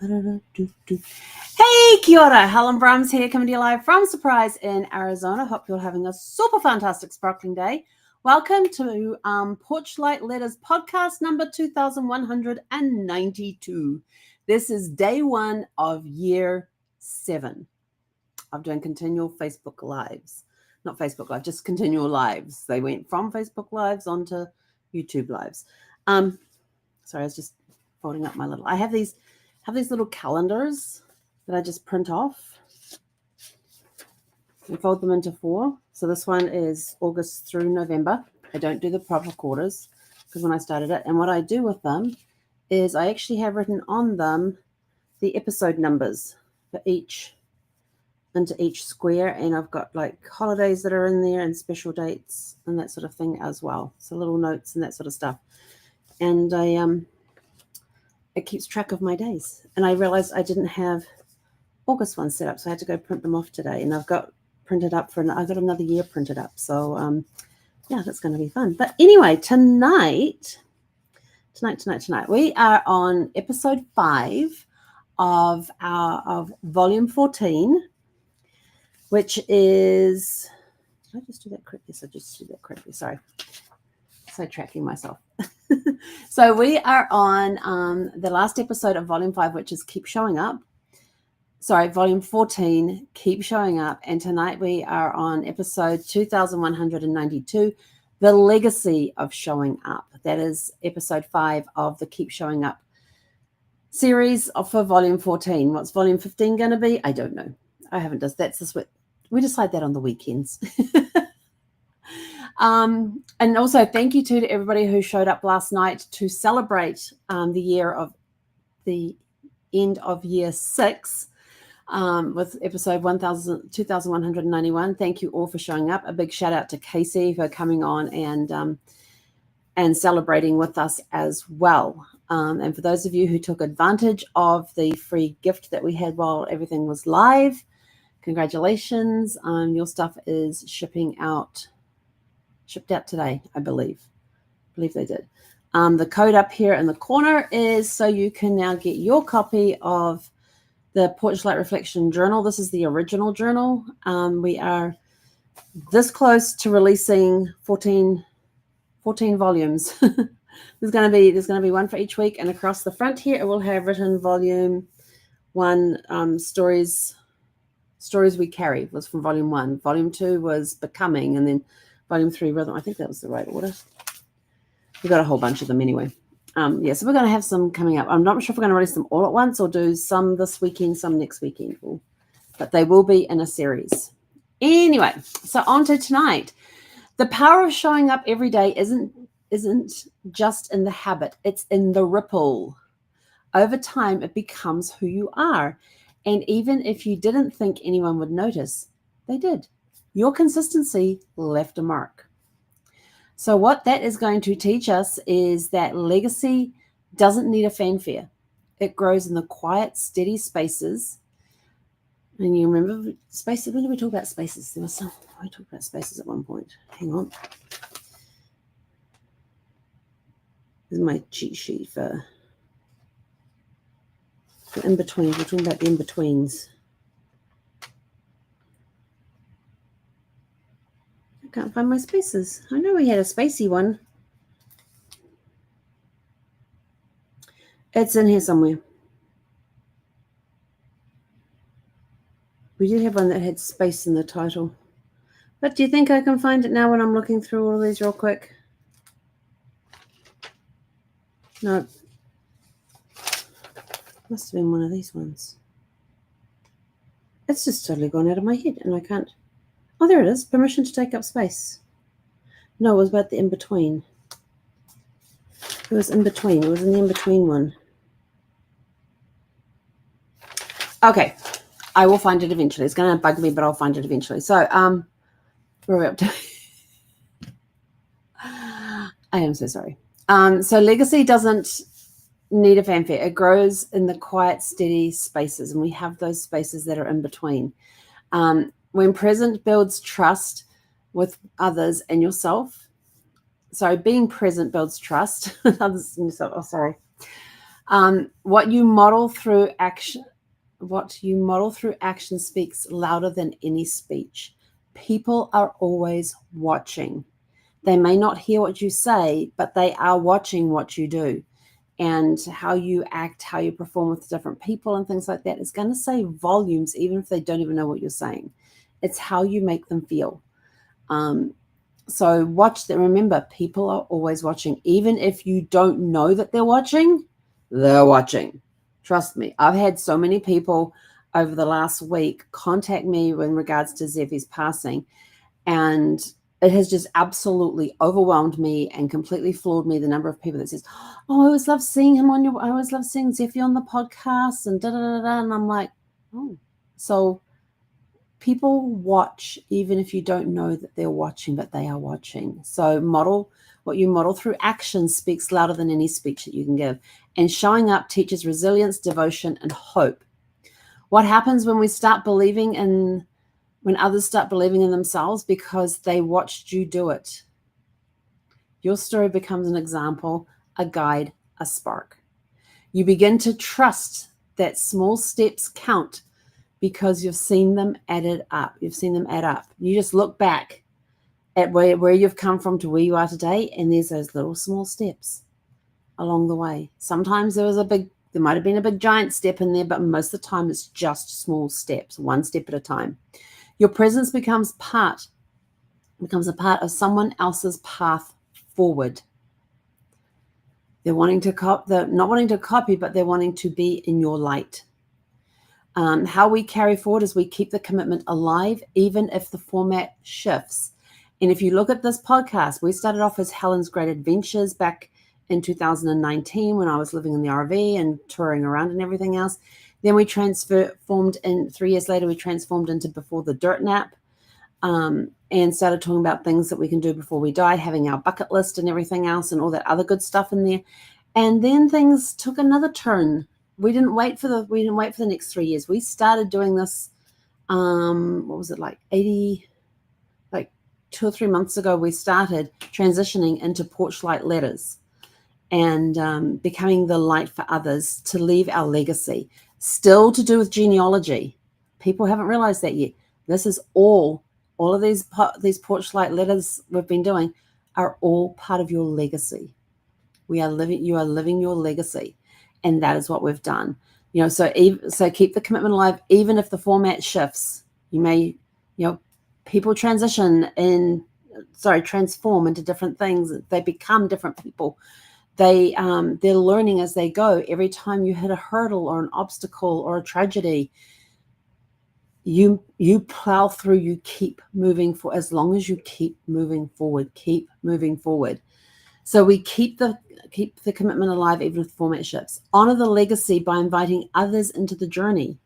Hey, kia ora. Helen Brums here, coming to you live from Surprise in Arizona. Hope you're having a super fantastic, sparkling day. Welcome to Porchlight Letters podcast number 2192. This is day one of year 7 of doing continual Facebook Lives. Not Facebook Live, just continual lives. They went from Facebook Lives onto YouTube Lives. Sorry, I was just folding up my little... I have these little calendars that I just print off and fold them into 4. So this one is August through November. I don't do the proper quarters because when I started it, and what I do with them is I actually have written on them the episode numbers for each square, and I've got like holidays that are in there and special dates and that sort of thing as well. So little notes and that sort of stuff. And it keeps track of my days. And I realized I didn't have August ones set up, so I had to go print them off today. And I've got printed up I've got another year printed up. So yeah, that's going to be fun. But anyway, tonight, we are on episode 5 of volume 14, which is... Did I just do that correctly? Yes, I just did that correctly. Sorry. Sidetracking myself. So we are on the last episode of volume 5, which is Keep Showing Up. Sorry, volume 14, Keep Showing Up. And tonight we are on episode 2192, The Legacy of Showing Up. That is episode 5 of the Keep Showing Up series for volume 14. What's volume 15 going to be? I don't know. I haven't done that's this week. We decide that on the weekends. And also thank you to everybody who showed up last night to celebrate the end of year 6 with episode 2191. Thank you all for showing up. A big shout out to Casey for coming on and celebrating with us as well. And for those of you who took advantage of the free gift that we had while everything was live, congratulations. Your stuff is shipped out today, I believe they did. The code up here in the corner is so you can now get your copy of the Porchlight Reflection Journal. This is the original journal. We are this close to releasing 14 volumes. There's going to be one for each week, and across the front here it will have written volume 1, stories we carry was from volume 1. Volume 2 was Becoming, and then volume 3 Rhythm. I think that was the right order. We've got a whole bunch of them anyway. Yeah, so we're going to have some coming up. I'm not sure if we're going to release them all at once or do some this weekend, some next weekend. But they will be in a series. Anyway, so on to tonight. The power of showing up every day isn't just in the habit. It's in the ripple. Over time, it becomes who you are. And even if you didn't think anyone would notice, they did. Your consistency left a mark. So what that is going to teach us is that legacy doesn't need a fanfare. It grows in the quiet, steady spaces. And you remember spaces? When did we talk about spaces? We talked about spaces at one point. Hang on. This is my cheat sheet for the in-betweens. We're talking about the in-betweens. Can't find my spaces. I know we had a spacey one. It's in here somewhere. We did have one that had space in the title. But do you think I can find it now when I'm looking through all of these real quick? No. Must have been one of these ones. It's just totally gone out of my head and I can't... Oh, there it is. Permission to take up space. No, it was about the in-between. It was in between. It was in the in-between one. Okay. I will find it eventually. It's going to bug me, but I'll find it eventually. So, where are we up to? I am so sorry. So legacy doesn't need a fanfare. It grows in the quiet, steady spaces, and we have those spaces that are in between. When present builds trust with others and yourself. Sorry, being present builds trust with others and yourself. Oh, sorry. What you model through action speaks louder than any speech. People are always watching. They may not hear what you say, but they are watching what you do. And how you act, how you perform with different people and things like that is going to say volumes, even if they don't even know what you're saying. It's how you make them feel. So watch that. Remember, people are always watching. Even if you don't know that they're watching, they're watching. Trust me. I've had so many people over the last week contact me in regards to Zeffie's passing, and it has just absolutely overwhelmed me and completely floored me, the number of people that says, oh, I always love seeing him on I always love seeing Zeffie on the podcast and da-da-da-da. And I'm like, oh. So people watch even if you don't know that they're watching, but they are watching. So what you model through action speaks louder than any speech that you can give. And showing up teaches resilience, devotion, and hope. What happens when others start believing in themselves because they watched you do it? Your story becomes an example, a guide, a spark. You begin to trust that small steps count because you've seen them added up. You've seen them add up. You just look back at where you've come from to where you are today, and there's those little small steps along the way. Sometimes there might have been a big giant step in there, but most of the time it's just small steps, one step at a time. Your presence becomes a part of someone else's path forward. They're not wanting to copy, but they're wanting to be in your light. How we carry forward is we keep the commitment alive, even if the format shifts. And if you look at this podcast, we started off as Helen's Great Adventures back in 2019 when I was living in the RV and touring around and everything else. Then we 3 years later, we transformed into Before the Dirt Nap, and started talking about things that we can do before we die, having our bucket list and everything else and all that other good stuff in there. And then things took another turn. We didn't wait for the next 3 years. We started doing this, what was it, like 2 or 3 months ago, we started transitioning into Porch Light Letters and becoming the light for others to leave our legacy. Still to do with genealogy. People haven't realized that yet. This is all of these Porch Light Letters we've been doing are all part of your legacy. You are living your legacy. And that is what we've done. So keep the commitment alive, even if the format shifts. People transform into different things. They become different people. They're learning as they go. Every time you hit a hurdle or an obstacle or a tragedy, you plow through, you keep moving for as long as you keep moving forward. So we keep the commitment alive even if the format shifts. Honor the legacy by inviting others into the journey.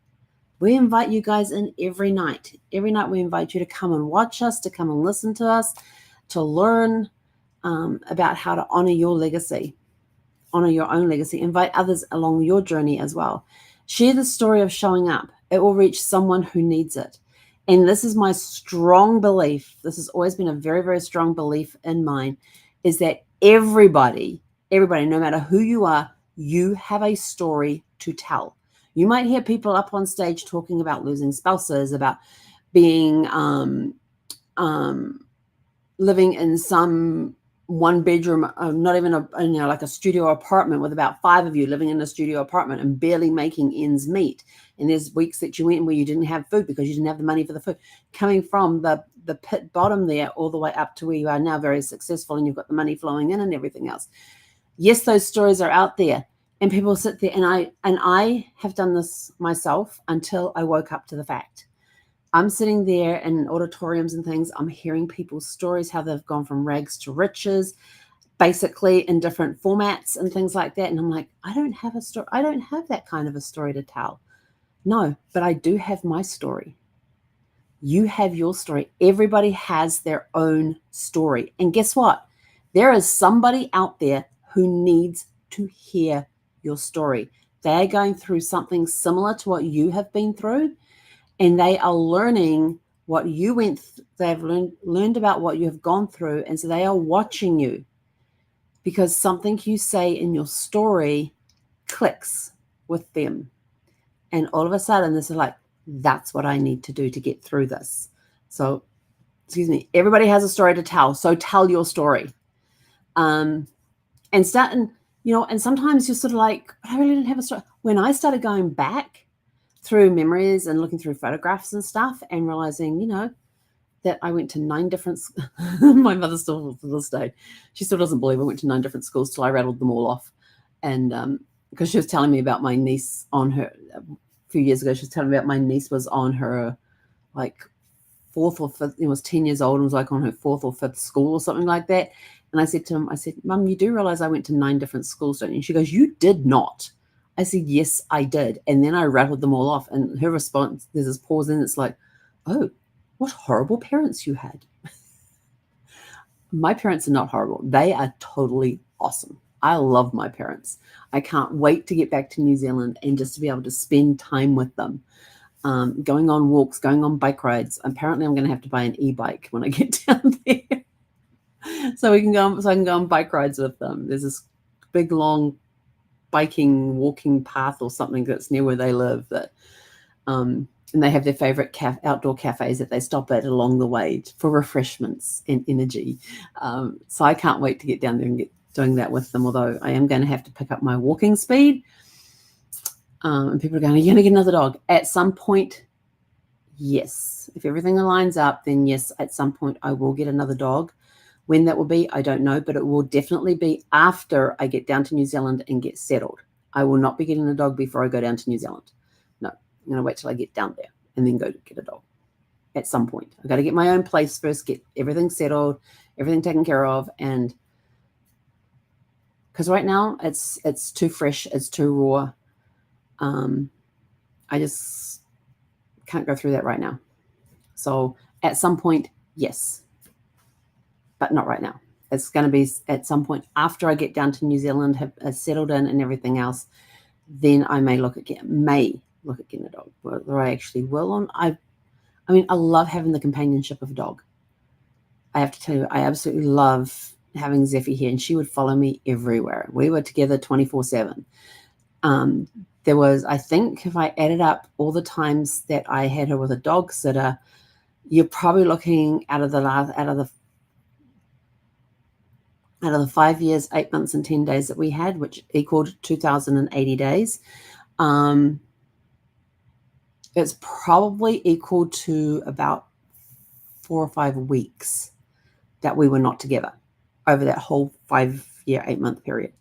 We invite you guys in every night. Every night we invite you to come and watch us, to come and listen to us, to learn about how to honor your legacy, honor your own legacy. Invite others along your journey as well. Share the story of showing up. It will reach someone who needs it. And this is my strong belief. This has always been a very, very strong belief in mine, is that everybody, no matter who you are, you have a story to tell. You might hear people up on stage talking about losing spouses, about being living in some one bedroom, not even like a studio apartment with about 5 of you living in a studio apartment and barely making ends meet. And there's weeks that you went where you didn't have food because you didn't have the money for the food. Coming from the pit bottom there all the way up to where you are now, very successful, and you've got the money flowing in and everything else. Yes, those stories are out there, and people sit there, and I have done this myself until I woke up to the fact. I'm sitting there in auditoriums and things. I'm hearing people's stories, how they've gone from rags to riches, basically in different formats and things like that. And I'm like, I don't have a story. I don't have that kind of a story to tell. No, but I do have my story. You have your story. Everybody has their own story. And guess what? There is somebody out there who needs to hear your story. They're going through something similar to what you have been through, and they are learning what you went through. They've learned about what you have gone through, and so they are watching you, because something you say in your story clicks with them. And all of a sudden, this is like, that's what I need to do to get through this. So, excuse me, everybody has a story to tell. So tell your story. And starting, and sometimes you're sort of like, I really didn't have a story. When I started going back through memories and looking through photographs and stuff and realizing, that I went to 9 different, my mother still to this day, she still doesn't believe I went to 9 different schools till I rattled them all off. And because she was telling me about my niece on her, a few years ago, she was telling me about my niece was on her like 4th or 5th, was 10 years old and was like on her 4th or 5th school or something like that. And I said to him, Mum, you do realize I went to 9 different schools, don't you? And she goes, you did not. I said, yes, I did. And then I rattled them all off. And her response, there's this pause and it's like, oh, what horrible parents you had. My parents are not horrible. They are totally awesome. I love my parents. I can't wait to get back to New Zealand and just to be able to spend time with them. Going on walks, going on bike rides. Apparently, I'm going to have to buy an e-bike when I get down there, so I can go on bike rides with them. There's this big, long walking path or something that's near where they live. That, and they have their favorite outdoor cafes that they stop at along the way for refreshments and energy. So I can't wait to get down there and get doing that with them. Although I am going to have to pick up my walking speed. And people are going, are you going to get another dog? At some point, yes. If everything aligns up, then yes, at some point I will get another dog. When that will be, I don't know, but it will definitely be after I get down to New Zealand and get settled. I will not be getting a dog before I go down to New Zealand. No, I'm going to wait till I get down there and then go get a dog at some point. I've got to get my own place first, get everything settled, everything taken care of. And because right now it's too fresh, it's too raw. I just can't go through that right now. So at some point, yes, but not right now. It's going to be at some point after I get down to New Zealand, have settled in and everything else, then I may look at getting a dog. Whether I actually will I mean, I love having the companionship of a dog. I have to tell you, I absolutely love having Zeffie here, and she would follow me everywhere. We were together 24/7. There was, I think, if I added up all the times that I had her with a dog sitter, you're probably looking out of the 5 years, 8 months, and 10 days that we had, which equaled 2,080 days. It's probably equal to about 4 or 5 weeks that we were not together over that whole 5-year, 8-month period,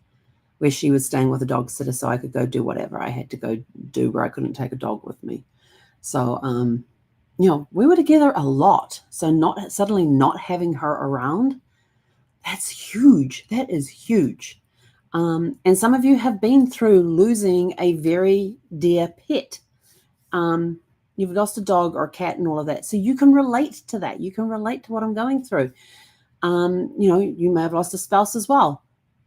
where she was staying with a dog sitter so I could go do whatever I had to go do where I couldn't take a dog with me. So, we were together a lot. So suddenly not having her around, that's huge. That is huge. And some of you have been through losing a very dear pet. You've lost a dog or a cat and all of that. So you can relate to that. You can relate to what I'm going through. You may have lost a spouse as well.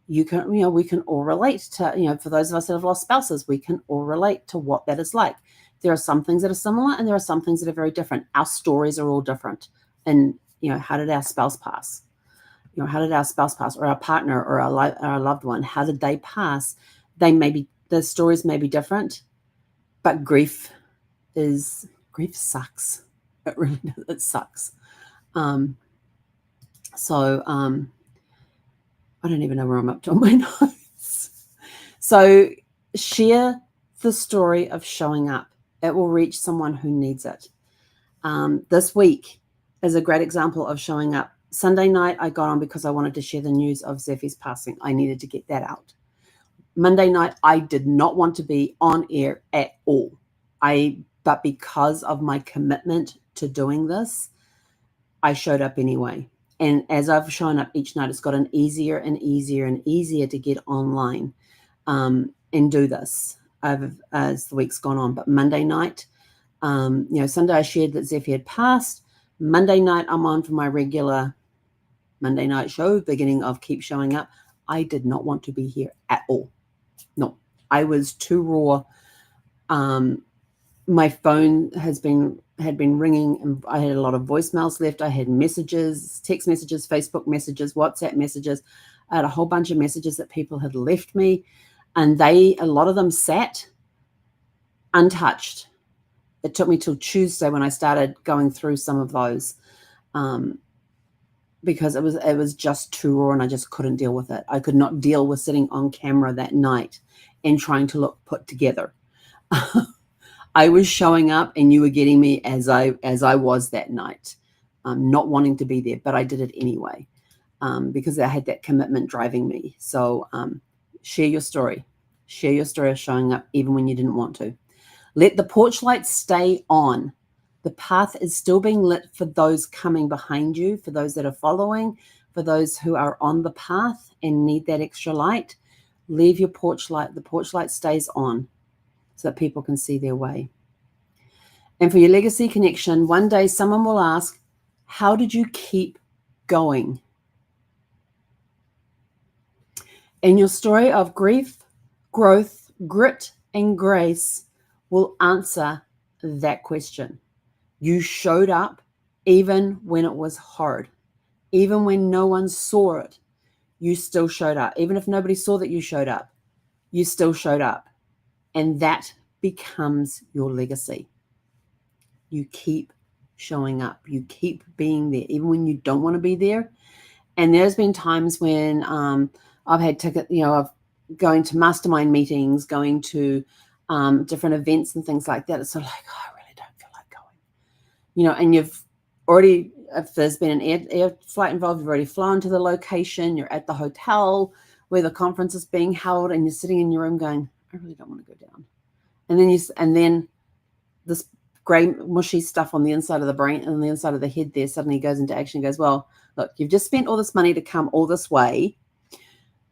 We can all relate to, for those of us that have lost spouses, we can all relate to what that is like. There are some things that are similar and there are some things that are very different. Our stories are all different. And, how did our spouse pass? How did our spouse pass, or our partner, or our loved one? How did they pass? The stories may be different, but grief sucks. It really does. It sucks. I don't even know where I'm up to on my notes. So share the story of showing up. It will reach someone who needs it. This week is a great example of showing up. Sunday night, I got on because I wanted to share the news of Zeffie's passing. I needed to get that out. Monday night, I did not want to be on air at all. But because of my commitment to doing this, I showed up anyway. And as I've shown up each night, it's gotten easier and easier and easier to get online and do this as the week's gone on. But Monday night, Sunday I shared that Zeffie had passed. Monday night, I'm on for my regular Monday night show, beginning of Keep Showing Up. I did not want to be here at all. No, I was too raw. My phone had been ringing, and I had a lot of voicemails left. I had messages, text messages, Facebook messages, WhatsApp messages. I had a whole bunch of messages that people had left me. And a lot of them sat untouched. It took me till Tuesday when I started going through some of those, because it was just too raw and I just couldn't deal with it. I could not deal with sitting on camera that night and trying to look put together. I was showing up and you were getting me as I was that night, not wanting to be there, but I did it anyway, because I had that commitment driving me. So share your story. Share your story of showing up even when you didn't want to. Let the porch light stay on. The path is still being lit for those coming behind you, for those that are following, for those who are on the path and need that extra light. Leave your porch light. The porch light stays on so that people can see their way. And for your legacy connection, one day someone will ask, how did you keep going? And your story of grief, growth, grit, and grace will answer that question. You showed up even when it was hard, even when no one saw it. You still showed up. Even if nobody saw that you showed up, you still showed up. And that becomes your legacy. You keep showing up. You keep being there, even when you don't want to be there. And there's been times when I've had I've going to mastermind meetings, going to different events and things like that. It's sort of like, oh, I really don't feel like going. And you've already, if there's been an air flight involved, you've already flown to the location, you're at the hotel where the conference is being held, and you're sitting in your room going, I really don't want to go down. And then this gray mushy stuff on the inside of the brain and the inside of the head there suddenly goes into action and goes, well, look, you've just spent all this money to come all this way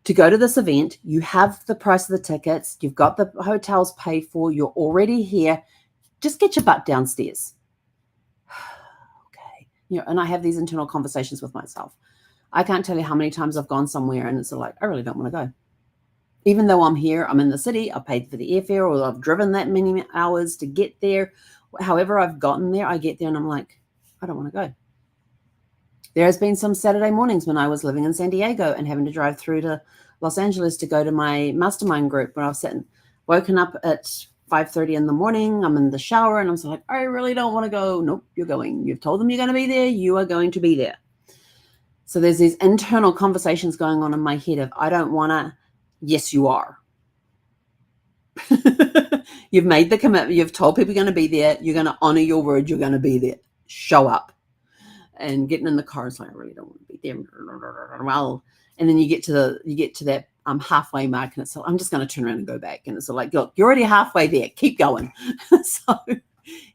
to go to this event. You have the price of the tickets. You've got the hotels paid for. You're already here. Just get your butt downstairs. Okay. And I have these internal conversations with myself. I can't tell you how many times I've gone somewhere and it's like, I really don't want to go. Even though I'm here, I'm in the city, I paid for the airfare, or I've driven that many hours to get there. However I've gotten there, I get there and I'm like, I don't want to go. There has been some Saturday mornings when I was living in San Diego and having to drive through to Los Angeles to go to my mastermind group, where I've woken up at 5:30 in the morning. I'm in the shower and I'm like, I really don't want to go. Nope, you're going. You've told them you're going to be there. You are going to be there. So there's these internal conversations going on in my head of, I don't want to. Yes, you are. You've made the commitment. You've told people you're going to be there. You're going to honor your word. You're going to be there. Show up. And getting in the car is like, I really don't want to be there. Well, and then you get to that halfway mark, and it's like, I'm just going to turn around and go back. And it's like, look, you're already halfway there. Keep going. So,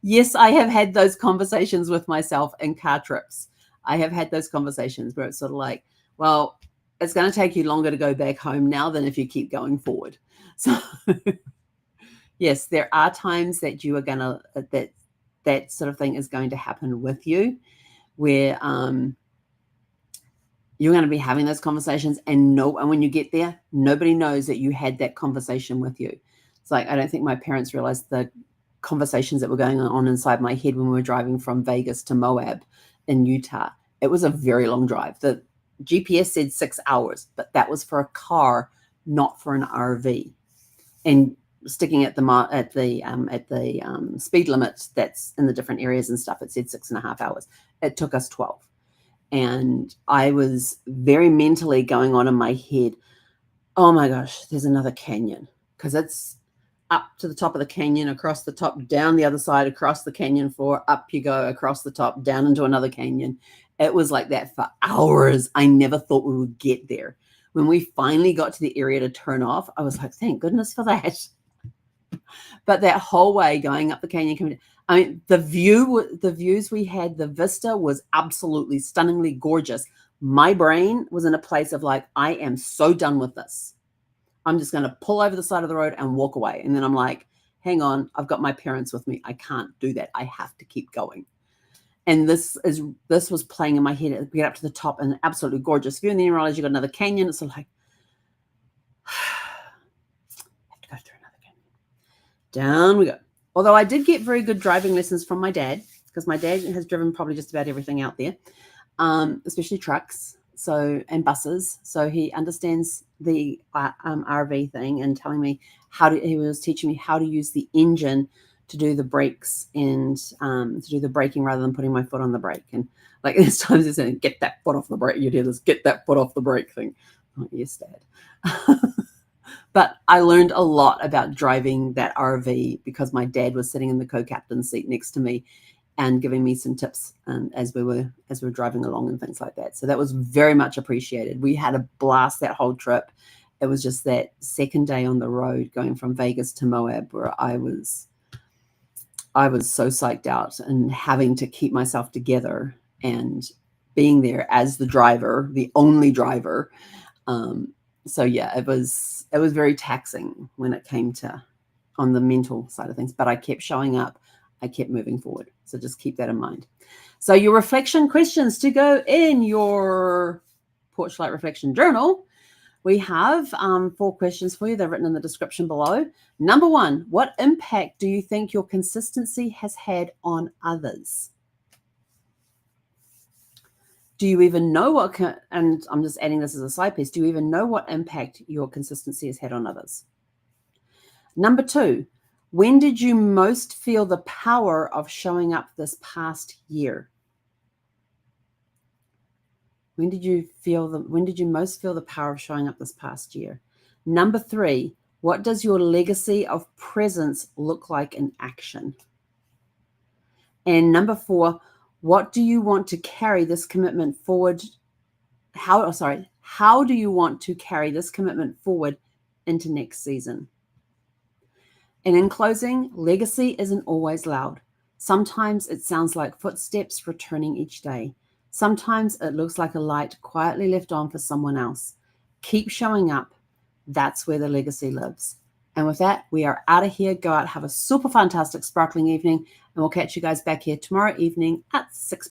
yes, I have had those conversations with myself in car trips. I have had those conversations where it's sort of like, well, it's going to take you longer to go back home now than if you keep going forward. So, yes, there are times that you are going to, that sort of thing is going to happen with you, where you're going to be having those conversations, and when you get there, nobody knows that you had that conversation with you. It's like, I don't think my parents realized the conversations that were going on inside my head when we were driving from Vegas to Moab in Utah. It was a very long drive. The GPS said 6 hours, but that was for a car, not for an RV. And sticking at the speed limit that's in the different areas and stuff, it said 6.5 hours. It took us 12. And I was very mentally going on in my head, oh my gosh, there's another canyon, because it's up to the top of the canyon, across the top, down the other side, across the canyon floor, up you go, across the top, down into another canyon. It was like that for hours. I never thought we would get there. When we finally got to the area to turn off, I was like, thank goodness for that. But that whole way going up the canyon, coming down, I mean, the views we had, the vista was absolutely stunningly gorgeous. My brain was in a place of like, I am so done with this. I'm just going to pull over the side of the road and walk away. And then I'm like, hang on, I've got my parents with me. I can't do that. I have to keep going. And this was playing in my head. We get up to the top, and absolutely gorgeous view. And then you realize you got another canyon. It's sort of like, I have to go through another canyon. Down we go. Although I did get very good driving lessons from my dad, because my dad has driven probably just about everything out there, especially trucks. and buses. So he understands the RV thing, and telling me he was teaching me how to use the engine to do the brakes and to do the braking rather than putting my foot on the brake. And like there's times he's saying, "Get that foot off the brake." You'd hear this, "Get that foot off the brake" thing. Oh, yes, Dad. But I learned a lot about driving that RV because my dad was sitting in the co-captain's seat next to me and giving me some tips as we were driving along and things like that. So that was very much appreciated. We had a blast that whole trip. It was just that second day on the road going from Vegas to Moab where I was so psyched out and having to keep myself together and being there as the driver, the only driver. So yeah, it was very taxing when it came to on the mental side of things, but I kept showing up. I kept moving forward. So just keep that in mind. So your reflection questions to go in your Porch Light Reflection Journal. We have 4 questions for you. They're written in the description below. Number 1, what impact do you think your consistency has had on others? Do you even know what, and I'm just adding this as a side piece, do you even know what impact your consistency has had on others? Number 2, when did you most feel the power of showing up this past year? When did you most feel the power of showing up this past year? Number 3, what does your legacy of presence look like in action? And number 4, what do you want to carry this commitment forward? How do you want to carry this commitment forward into next season? And in closing, legacy isn't always loud. Sometimes it sounds like footsteps returning each day. Sometimes it looks like a light quietly left on for someone else. Keep showing up. That's where the legacy lives. And with that, we are out of here. Go out, have a super fantastic, sparkling evening, and we'll catch you guys back here tomorrow evening at 6